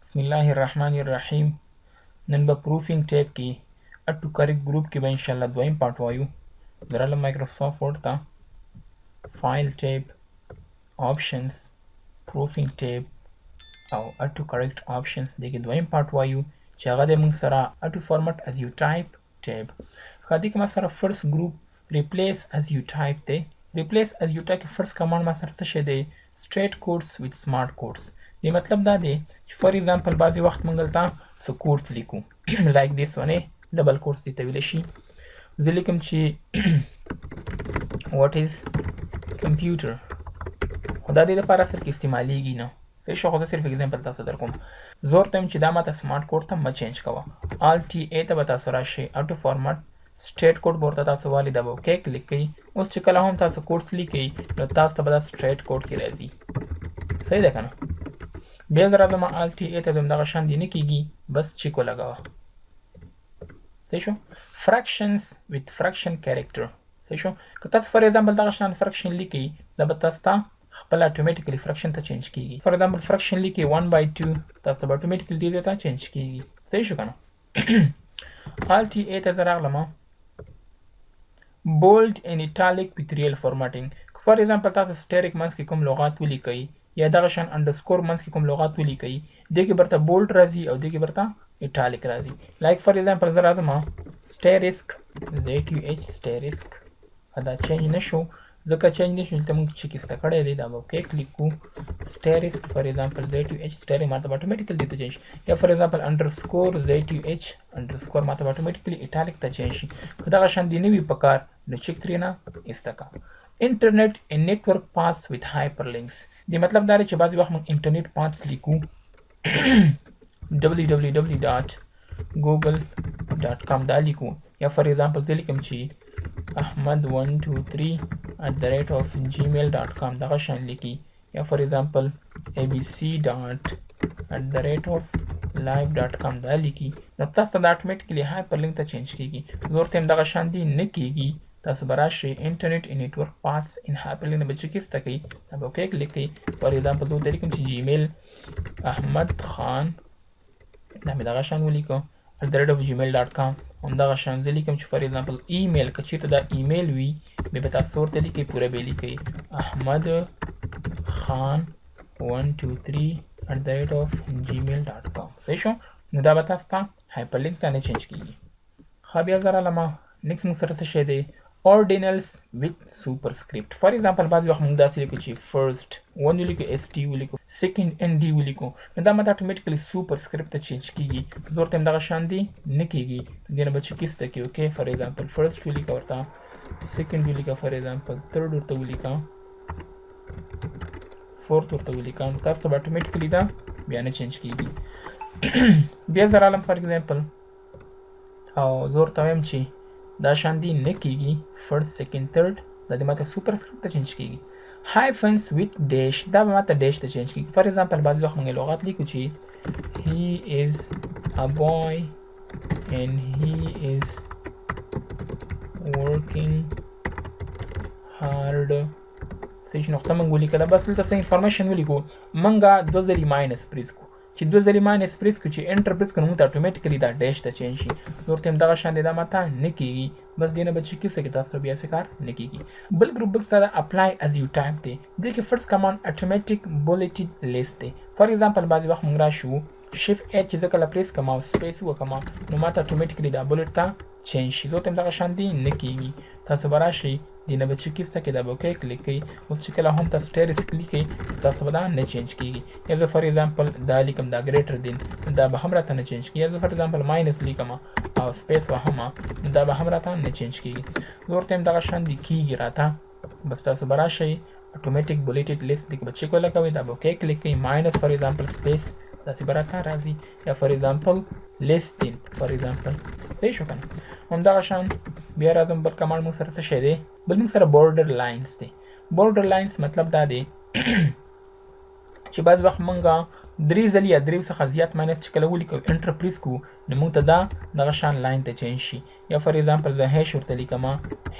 بسم الله الرحمن الرحیم. نن به پروفینګ ټیب کې اټو کریکټ ګروپ کې به انشاءالله دویم پارت وایو. دراله مایکروسافټ ورډ ته فایل ټیب، آپشنز، پروفینګ ټیب او اټو کریکټ آپشنز دې کې دویم پارت وایو چې هغه د موږ سره اټو فارمټ از یو ټایپ ټیب. خدای کې ما سره فرست ګروپ ریپلیس از یو ټایپ دی. ریپلیس از یو ټایپ کې فرست کمانډ ما سره څه شی دی؟ سټریټ کوډز وذ سمارټ کوډز. دی مطلب دا دی چې فار ایگزامپل بعضې وخت موږ دلته څه کوډز لیکو لایک دیس ونه ډبل کوډز دې ته ویلی شي. زه لیکم چې واټ از کمپیوټر، خو دا دې دپاره اصل کې استعمالیږي نه. صحیح شو، خو زه صرف اگزامپل تاسو در کوم. زه ورته وایم چې دا ماته سمارټ کوډ ته مه چینج کوه. آل ټي ای ته به تاسو راشئ، اټو فارمټ سټریټ کوډ به ورته تاسو والي دا به اوکې کلیک کوئ. اوس چې کله هم تاسو کوډز لیکئ نو تاسو ته به دا سټریټ کوډ کې راځي. صحیح ده که نه؟ بیا زه راځم آل ټي ای ته ځم، دغه شان دې نه کېږي، بس چیک ولګوه. صحیح شو. فرکشنز وذ فرکشن کیریکټر. صحیح شو. که تاسو فار ایگزامپل دغه شان فرکشن لیکئ دا به تاسو ته خپل اتوماتیکلی فرکشن ته چینج کیږي. فار ایگزامپل فرکشن لیکئ 1/2 تاسو ته به اتوماتیکلی دې ته چینج کیږي. صحیح شو که نه؟ آل ټي ای ته زه راغلم، بولډ ان ایټالیک وذ ریل فارمټینګ. فار ایگزامپل تاسو سټیریک منځ کې کوم لغات ولیکئ یا دغه شان انډرسکور منځ کې کوم لغات ولیکئ، دې کې برته بولډ راځي او دې کې برته ایټالیک راځي. لایک فار ایگزامپل زه راځم سټیریسک ZUH سټیریسک، دا چینج نشو. ځکه چینج نشو دلته موږ چې کیسته کړی دی دا به اوکې کلیک کوو. سټیریسک فار ایگزامپل ZUH سټیریک ماته به اتوماتیکلی دې ته چینج شي. یا فار ایگزامپل انډرسکور ZUH انډرسکور ماته به اتوماتیکلی ایټالیک ته چینج شي. که دغه شان دې نه وي په کار نو چیک ترېنه ایسته کړه. انټرنیټ ان نیټورک پاث وذ هایپرلینکس. دې مطلب دا دی چې بعضې وخت موږ انټرنیټ پاث لیکو www.google.com دا لیکو. یا فار ایگزامپل زه لیکم چې ahmad123@gmail.com دغه شان لیکي. یا فار ایگزامپل abc.@live.com دا لیکي. نو تاسو ته دا اټومیټیکلی هایپرلینک ته چینج کیږي. زه ورته یم دغه شان دي نه کیږي، تاسو به راشئ انټرنیټ ان نیټورک پاث ان هایپرلینک به چې کیسته کوئ دا به اوکې کلیک کوئ. فار ایگزامپل زه ورته لیکم چې جیمیل احمد خان دا مې دغه شان ولیکو @gmail.com. همدغه شان زه لیکم چې فار ایگزامپل ایمیل که چېرته دا ایمیل وي بیا به تاسو ورته لیکئ پوره به یې لیکئ احمد خان 123@gmail.com. صحیح شو. نو دا به تاسو ته هایپرلینک ته نه چینج کېږي. ښه بیا زه رالمه نیکسټ موږ سره څه شی دی؟ ordinals with superscript. فار ایگزامپل بعضې وخت موږ داسې لیکو چې فرست ون ولیکو ST ولیکو سیکنډ ND ولیکو نو دا ماته اټومیټیکلی سوپرسکرپټ ته چینج کیږي. زه ورته یم دغه شان دی نه کیږي، دې نه به چې کیسته کړي اوکې. فار ایگزامپل فرست ولیکه ورته، سیکنډ ولیکه، فار ایگزامپل تھرډ ورته ولیکه، فورت ورته ولیکه، تاسو ته به اټومیټیکلی دا بیا نه چینج کیږي. بیا زه رالم فار ایگزامپل او زه ورته وایم چې دا شان دی نه کیږي، فرست سیکنډ تھرډ دا دې ماته سوپرسکرپټ ته چینج کیږي. هایفنس وذ ډیش دا به ماته ډیش ته چینج کیږي. فار ایگزامپل بعضې وخت موږ لغات لیکو چې he is a boy and he is working hard. صحیح شو. نقطه موږ ولیکله، بس دلته څه انفارمیشن ولیکو، موږ 2 ځلې ماینس پریس کړو. چې 2 ځلې ماینس پریس کړو چې انټر پریس کړو نو موږ ته اټومیټیکلی دا ډیش ته چینج شي. زه ورته یم دغه شان دی دا ماته نه کیږي، بس دې نه به چې کیسه کې تاسو بیا څه کار نه کیږي. بل ګروپ بک سره اپلای از یو ټایپ دی. دې کې فرست کمانډ اټومیټیک بولټډ لیست دی. فار ایگزامپل بعضې وخت موږ راشو شیفټ ایچ چې زه کله پریس کړم او سپیس وکړم نو ماته اټومیټیکلی دا بولټ ته چینج شي. زه ورته یم دغه شان دی نه کیږي، تاسو به راشئ دې نه به چې کیسته کې دا به اوکې کلیک کوئ. اوس چې کله هم تاسو سټیریسک لیکئ تاسو به دا نه چینج کیږي. یا زه فار ایگزامپل دا لیکم دا ګریټر دین دا به هم راته نه چینج کیږي. یا زه فار ایگزامپل ماینس لیکم او سپیس وهم دا به هم راته نه چینج کیږي. زه ورته یم دغه شان دی کیږي راته، بس تاسو به راشئ اټومیټیک بولټډ لیست دې کې به چیک ولګوئ دا به اوکې کلیک کوئ. ماینس فار ایگزامپل سپیس داسې به راته راځي. یا فار ایگزامپل لیس دین فار ایگزامپل. صحیح شو که نه؟ همدغه شان بیا راځم بل کمانډ موږ سره څه شی دی؟ بل موږ سره بورډر لاینز دی. بورډر لاینز مطلب دا دی چې بعضې وخت موږ 3 ځلې یا 3 څخه زیات ماینس چې کله ولیکو انټر پریس کړو نو موږ ته دا دغه شان لاین ته چینج شي. یا فار ایگزامپل زه هیش ورته لیکم،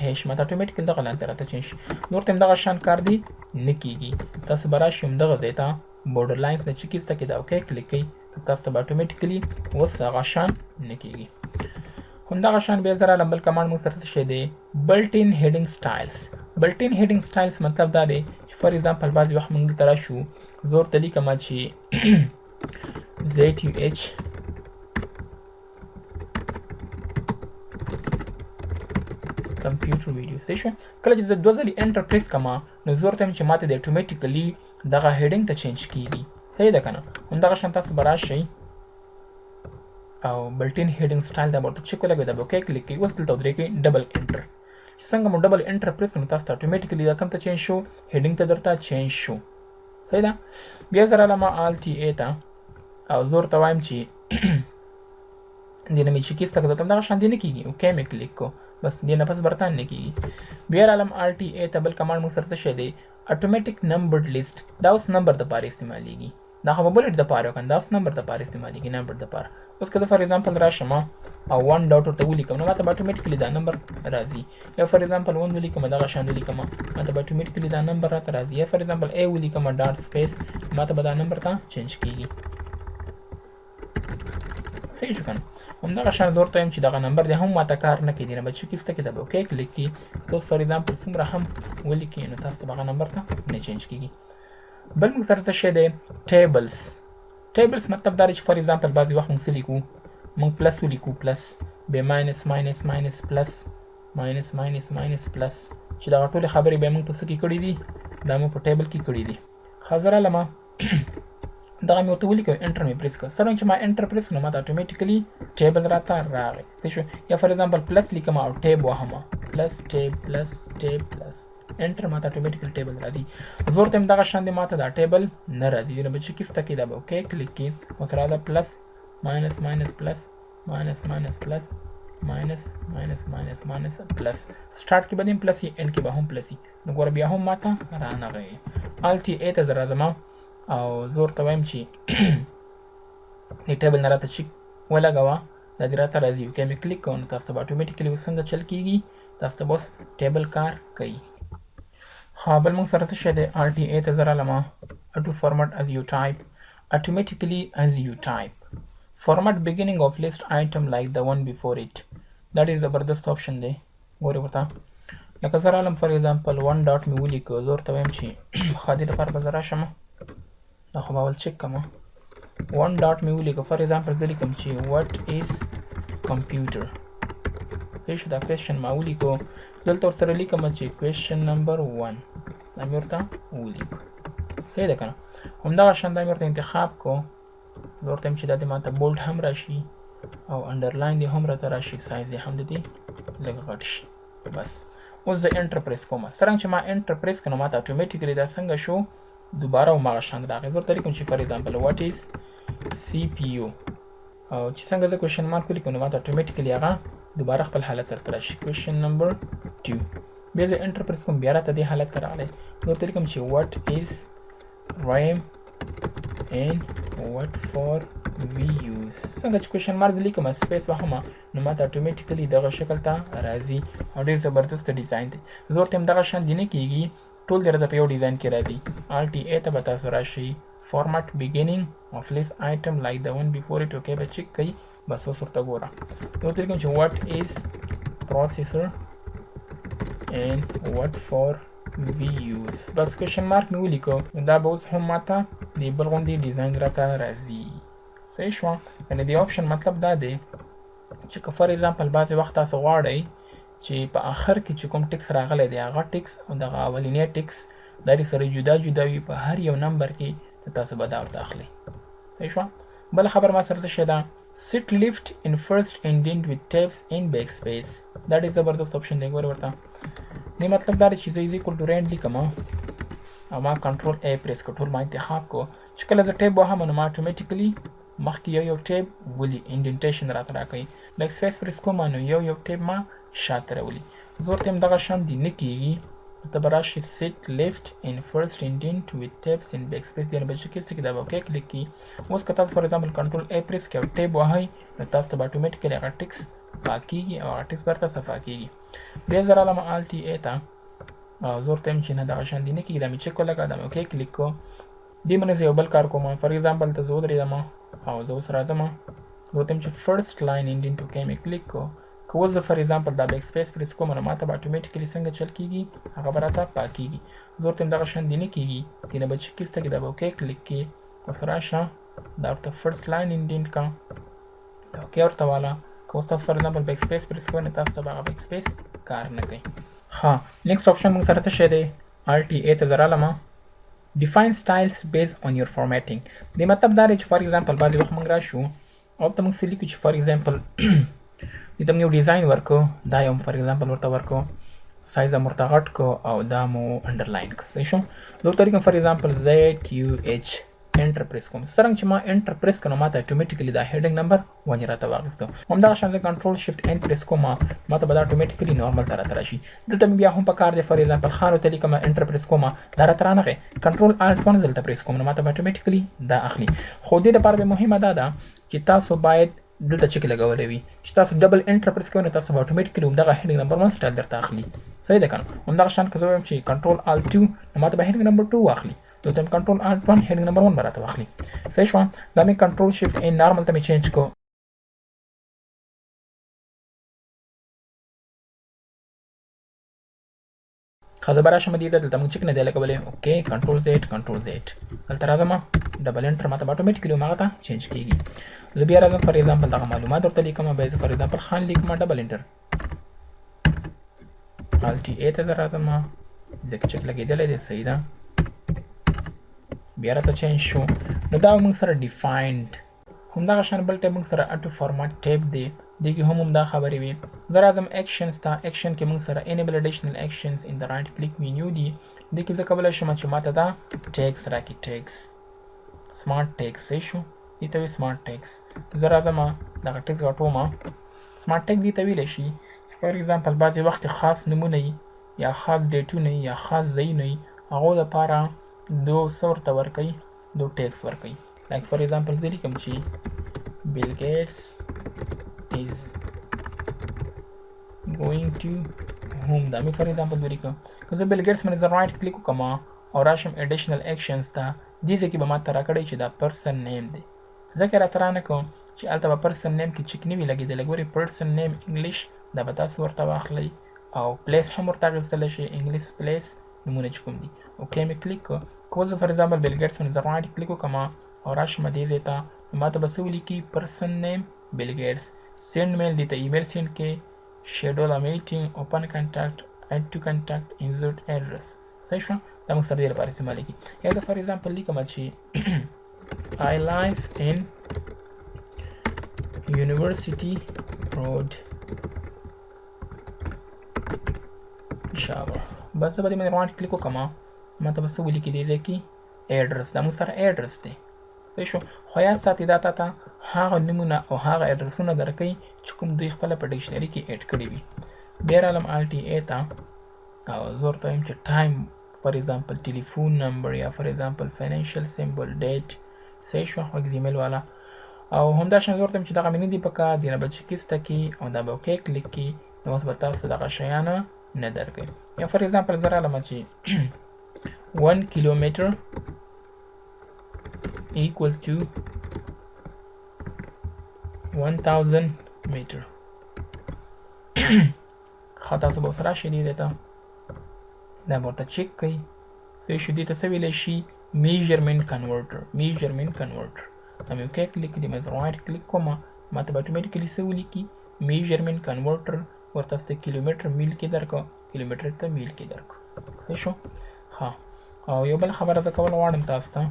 هیش ماته اټومیټیکلی دغه لاین ته راته چینج شي. نور ته هم دغه شان کار دی نه کیږي. تاسو به راشئ همدغه ځای ته بورډر لاینز نه چې کیسته کې دا اوکې کلیک کوئ. تاسو ته اتوماتیکلی اوس هغه شان نه کیږي. همدغه شان بیا زه رالم بل کمانډ موږ سره څه شی دی بلټ ان هیډینګ سټایلز. بلټ ان هیډینګ سټایلز مطلب دا دی چې فار ایگزامپل بعضې وخت موږ دلته راشو زه ورته لیکم چې ZUH کمپیوټر ویډیو څه شو کله چې زه دوه ځلې انټر پریس کړم نو زه ورته وایم چې ماته د اتوماتیکلی دغه هیډینګ ته چینج کیږي. صحیح ده که نه؟ همدغه شان تاسو به راشئ او بلټین هیډینګ سټایل دا ورته چیک ولګوئ دا به اوکې کلیک کوئ. اوس دلته ودرېږئ ډبل انټر. چې څنګه مو ډبل انټر پریس کړو تاسو ته اتوماتیکلی دا کوم ته چینج شو هیډینګ ته درته چینج شو. صحیح ده؟ بیا زه رالم ALT-A ته او زه ورته وایم چې دې نه مې چې کیسته کړه همدغه شان دې نه کېږي اوکې مې کلیک کړو بس دې نه پس برتان نه کېږي. بیا رالم ALT-A ته بل کمانډ موږ سره څه شی دی اتوماتیک نمبرډ لیست. دا اوس نمبر دپاره استعمالیږي دا خو به بلټ دپاره وکړم دا اوس نمبر دپاره استعمالیږي نمبر دپاره. اوس که زه فار ایگزامپل راشم او 1 ډاټ ورته ولیکم نو ماته به اتوماتیکلی دا نمبر راځي. یا فار ایگزامپل 1 ولیکم دغه شان ولیکم ماته به اتوماتیکلی دا نمبر راته راځي. یا فار ایگزامپل A ولیکم ډاټ سپیس ماته به دا نمبر ته چینج کیږي. صحیح شو که نه؟ همدغه شان زه ورته وایم چې دغه نمبر دی هم ماته کار نه کوي نه به چې کیسته کې دا به اوکې کلیک کړي. تاسو فار ایگزامپل څومره هم ولیکئ نو تاسو ته به هغه نمبر ته نه چینج کیږي. بل موږ سره څه شی دی ټیبلز. ټیبلز مطلب دا دی چې فار ایگزامپل بعضې وخت موږ څه لیکو موږ پلس ولیکو پلس بیا ماینس ماینس ماینس پلس ماینس ماینس ماینس پلس چې دغه ټولې خبرې بیا موږ په څه کې کړي دي دا موږ په ټیبل کې کړي دي. ښه زه رالمه دغه مې ورته ولیکم انټر مې پریس کړ. څرنګه چې ما انټر پریس کړم ماته اتوماتیکلی ټیبل راته راغی. څه شو یا فار ایگزامپل پلس لیکم او ټیب وهم پلس ټیب پلس ټیب پلس انټر ماته اتوماتیکلی ټیبل راځي. زه ورته وایم دغه شان دی ماته دا ټیبل نه راځي نو به چې کیسته کې دا به اوکې کلیک کړي. اوس راځه پلس ماینس ماینس پلس ماینس ماینس پلس ماینس ماینس ماینس ماینس پلس سټارټ کې به دې پلس وي انډ کې به هم پلس وي نو ګوره بیا هم ماته رانغی. ALT-A ته زه راځم او زه ورته وایم چې دې ټیبل نه راته چیک ولګوه دا دې راته راځي اوکې مې کلیک کوم نو تاسو ته به اتوماتیکلی اوس څنګه چل کېږي تاسو ته به اوس ټیبل کار کوي. ها بل موږ سره څه شی دی ALT-A ته زه رالم auto format as you type automatically as you type format beginning of list item like the one before it. دا ډېر زبردست آپشن دی ګورئ ورته لکه زه رالم فار ایگزامپل 1 ډاټ مې ولیکو زه ورته وایم چې ښه دې لپاره به زه راشم دا خو به اول چک کړم 1 ډاټ مې ولیکو فار ایگزامپل زه لیکم چې what is computer. صحیح شو دا کوېشن ما ولیکو زه دلته ورسره لیکم چې کوېشن نمبر 1 دا مې ورته ولیکو. صحیح ده که نه؟ همدغه شان دا مې ورته انتخاب کو زه ورته وایم چې دا دې ماته بولډ هم راشي او انډرلاین دې هم راته راشي سایز دې هم د دې لږ غټ شي. بس اوس زه انټر پریس کوم څرنګه چې ما انټر پریس کړم ماته اتوماتیکلی دا څنګه شو دوباره هماغه شان راغی. زه ورته لیکم چې فار ایگزامپل what is CPU او چې څنګه زه کوېشن مارک ولیکم نو ماته اتوماتیکلی هغه دوباره خپل حالت ته راشي کوېشن نمبر 2. بیا زه انټر پریس کوم بیا راته دې حالت ته راغلی. زه ورته لیکم چې what is RAM and what for we use. څنګه چې کوېشن مارک لیکم سپیس وهم نو ماته اتوماتیکلی دغه شکل ته راځي او ډېر زبردست ډیزاین دی. زه ورته وایم دغه شان دې نه کېږي ټول دې راته په یو ډیزاین کې راځي. ALT-A ته به تاسو راشئ format beginning of list item like the one before it اوکې به چک کوي بس اوس ورته ګوره زه ورته لیکم چې what is processor and what for we use بس کوېشن مارک مې ولیکو نو دا به اوس هم ماته د بل غوندې ډیزاین راته راځي. صحیح شوه یعنې د آپشن مطلب دا دی چې که فار ایگزامپل بعضې وخت تاسو غواړئ چې په آخر کې چې کوم ټکس راغلی دی هغه ټکس او دغه اولینی ټکس دا دې سره جدا جدا وي په هر یو نمبر کې تاسو به دا ورته اخلئ. صحیح شوه. بله خبر ما سره څه شی ده sit left in first indent with tabs in backspace. دا ډېر زبردست آپشن دی ګورئ ورته دې مطلب دا دی چې زه is equal to rand لیکم او ما کنټرول A پریس کړ ټول ما انتخاب کو چې کله زه ټیب وهم نو ما اتوماتیکلی مخکې یو ټیب ولي انډنټیشن راته راکوي بیک سپیس پریس کوم نو یو ټیب ما شاته راولي. زه ورته وایم دغه شان دې نه کېږي ته به راشي sit left in first indent with tabs in backspace دې نه به چې کیسته کې دا به اوکې کلیک کړي. اوس که تاسو فار ایگزامپل کنټرول A پریس کړئ او ټیب وهئ نو تاسو ته به اتوماتیکلی هغه ټکس پاک کېږي او هغه ټکس به درته صفا کېږي. بیا زه رالم ALT-A ته او زه ورته وایم چې نه دغه شان دې نه کېږي دا مې چک ولګه دا مې اوکې کلیک کړو. دې منځ یو بل کار کوم فار ایگزامپل ته زه ودرېدم او زه اوس راځم زه ته چې فرست لاین انډینټ وکړم مې کلیک کو که اوس زه فار ایگزامپل دا بیک سپیس پریس کوم نو ماته به اتوماتیکلی څنګه چل کیږي هغه به راته پاکیږي زه ورته دغه شان دی نه کیږي دینه به چې کیسته کې دا به اوکې کلیک کې اوس راشه دا ورته فرست لاین انډینټ کا دا اوکې ورته والا که اوس تاسو فار ایگزامپل بیک سپیس پریس کوئ نو تاسو ته به هغه بیک سپیس کار نه کوي ها نیکسټ اپشن موږ سره څه شی دی الټ ای ته زه رالم define styles based on your formatting د مطلب دا دی چې فار ایگزامپل بعضې وخت موږ راشو او ته موږ څه لیکو چې فار ایگزامپل دته موږ یو ډیزاین ورکو دا یو فار ایگزامپل ورته ورکو سایز هم ورته غټ کو او دا مو انډرلاین کو صحیح شو زه ورته لیکم فار ایگزامپل ZUH انټر پریس کوم څرنګه چې ما انټر پریس کړم ماته اتوماتیکلی دا هیډینګ نمبر 1 راته واغستو همدغه شان زه کنټرول شیفټ ان پریس کوم ماته به دا اتوماتیکلی نورمال ته راته راشي دلته مې بیا هم په کار دی فار ایگزامپل خانو ته لیکم انټر پریس کوم دا راته رانغی کنټرول الټ 1 دلته پریس کوم نو ماته به اتوماتیکلی دا اخلي خو دې لپاره به مهمه دا ده چې تاسو باید دلته چک لګولې وي چې تاسو ډبل انټر پریس کوئ نو تاسو به اتوماتیکلی همدغه هیډینګ نمبر 1 سټایل درته اخلي صحیح ده کنه همدغه شان که زه وایم چې کنټرول الټ 2 نو ماته به هیډینګ نمبر 2 واخلي دلته مې کنټرول الټ 1 هیډینګ نمبر 1 به راته واخلي صحیح شو دا مې کنټرول شیفټ ان نارمل ته مې چینج کو خزه برا شم دي دلته موږ چک نه دی لګولې اوکې کنټرول زد دلته راځم ډبل انټر ماته اتوماتیکلی ماغه ته چینج کیږي زه بیا راځم فار ایگزامپل دغه معلومات ورته لیکم به فار ایگزامپل خان لیکم ډبل انټر الټ ای ته راځم ځکه چې لګیدلې دی صحیح ده بیا راته چینج شو نو دا موږ سره ډیفاینډ همدغه شان بل ټیب موږ سره اټو فارمات ټیب دی دې کې هم دا خبرې وي زه راځم ایکشنز ته ایکشن کې موږ سره انیبل اډیشنل ایکشنز ان د رایټ کلیک مینیو دی دې کې زه کولی شم چې ماته دا ټیګس راکړي ټیګس سمارټ ټیګس صحیح شو دې ته وایي سمارټ ټیګس زه راځم دغه ټیګس غټوم سمارټ ټیګ دې ته ویلی شي فار ایگزامپل بعضې وخت کې خاص نومونه وي یا خاص ډیټونه یا خاص ځایونه وي هغو دپاره دو څه ورته ورکوي دو ټیګس ورکوي لایک فار ایگزامپل زه لیکم چې بیل ګیټس is going to home دا مې فار ایگزامپل ولیکم که زه بیل ګیټس باندې زه رایټ کلیک وکړم او راشم اډیشنل ایکشنز ته دې ځای کې به ماته راکړی چې دا پرسن نیم دی ځکه راته رانه کوم چې هلته به پرسن نیم کې چک نه وي لګېدلی ګورې پرسن نیم انګلیش دا به تاسو ورته واخلئ او پلیس هم ورته اخیستلی شي انګلیش پلیس نومونه چې کوم دي اوکې مې کلیک کړو که زه فار ایگزامپل بیل ګیټس باندې زه رایټ کلیک وکړم او راشم دې ځای ته نو ماته به څه ولیکي پرسن نیم بیل ګیټس send mail دې ته ایمیل سینډ کې schedule a meeting open contact add to contact insert address صحیح شو دا موږ سره دې لپاره استعمالیږي یا زه فار ایگزامپل لیکم چې I live in University Road Peshawar بس زه به دې باندې رایټ کلیک وکړم ماته به څه ولیکي دې ځای کې ایډرس دا موږ سره ایډرس دی صحیح شو خو یا ساتي دا تا هغه نمونه او هغه اډرسونه درکوي چې کوم دوی خپله په ډکشنري کې ایډ کړي وي بیا رالم الټ ای ته او زه ورته وایم چې ټایم فار ایگزامپل ټلیفون نمبر یا فار ایگزامپل فاینانشل سیمبل ډیټ صحیح شو ایگزیمیل والا او همدا شان زه ورته وایم چې دغه مې نه دي په کار دې نه به چې کیسته کې او دا به اوکې کلیک کې نو اوس به تاسو دغه شیانه نه درکوي یا فار ایگزامپل زه رالم چې 1 کیلومیټر equal to 1000 meter خطا څه به اوس راشي دې ته دا به ورته چک کوي څه شو دې ته څه ویلی شي میژرمنټ کنورټر دا مې اوکې کلیک دې مې زه رایټ کلیک کوم ماته به اتوماتیکلي څه ولیکي میژرمنټ کنورټر ورته څه کیلومیټر میل کې درکړو کیلومیټر ته میل کې درکړو څه شو ها او یو بل خبره زه کول غواړم تاسو ته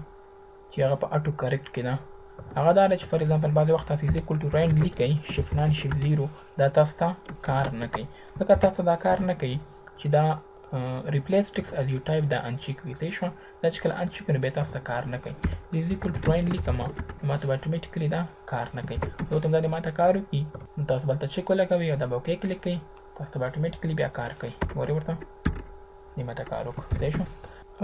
چې هغه په اټو کریکټ کې ده هغه دا چې فار ایگزامپل بعضې وخت تاسو ایز ایکول ټو رایټ لیکئ شفټ 9 شفټ 0 دا تاسو ته کار نه کوي ځکه تاسو دا کار نه کوي چې دا ریپلیس ټیکس از یو ټایپ دا انچیک وي صحیح شو دا چې کله انچیک نو بیا تاسو ته کار نه کوي د ایز ایکول ټو رایټ لیکم نو ماته به اتوماتیکلي دا کار نه کوي نو ته دا د ماته کار وکړي نو تاسو بلته چک ولګوئ او دا به اوکې کلیک کوي تاسو ته به اتوماتیکلي بیا کار کوي ګورئ ورته دې ماته کار وکړو صحیح شو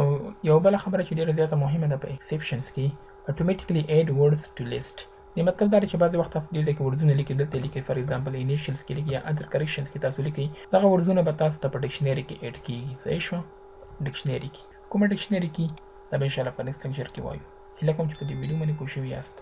او یو بله خبره چې ډېره زیاته مهمه ده په ایکسپشنز کې automatically add words to list د مطلب دا چې بعضې وخت تاسو دې ځای کې ورډزونه لیکئ دلته لیکئ فار ایگزامپل انیشلز کې لیکئ یا ادر کریکشنز کې تاسو لیکئ دغه ورډزونه به تاسو ته په ډکشنري کې ایډ کېږي صحیح شو ډکشنري کې کومه ډکشنري کې دا به انشاءالله په نیکسټ لیکچر کې وایو هیله کوم چې په دې ویډیو باندې پوه شوي یاست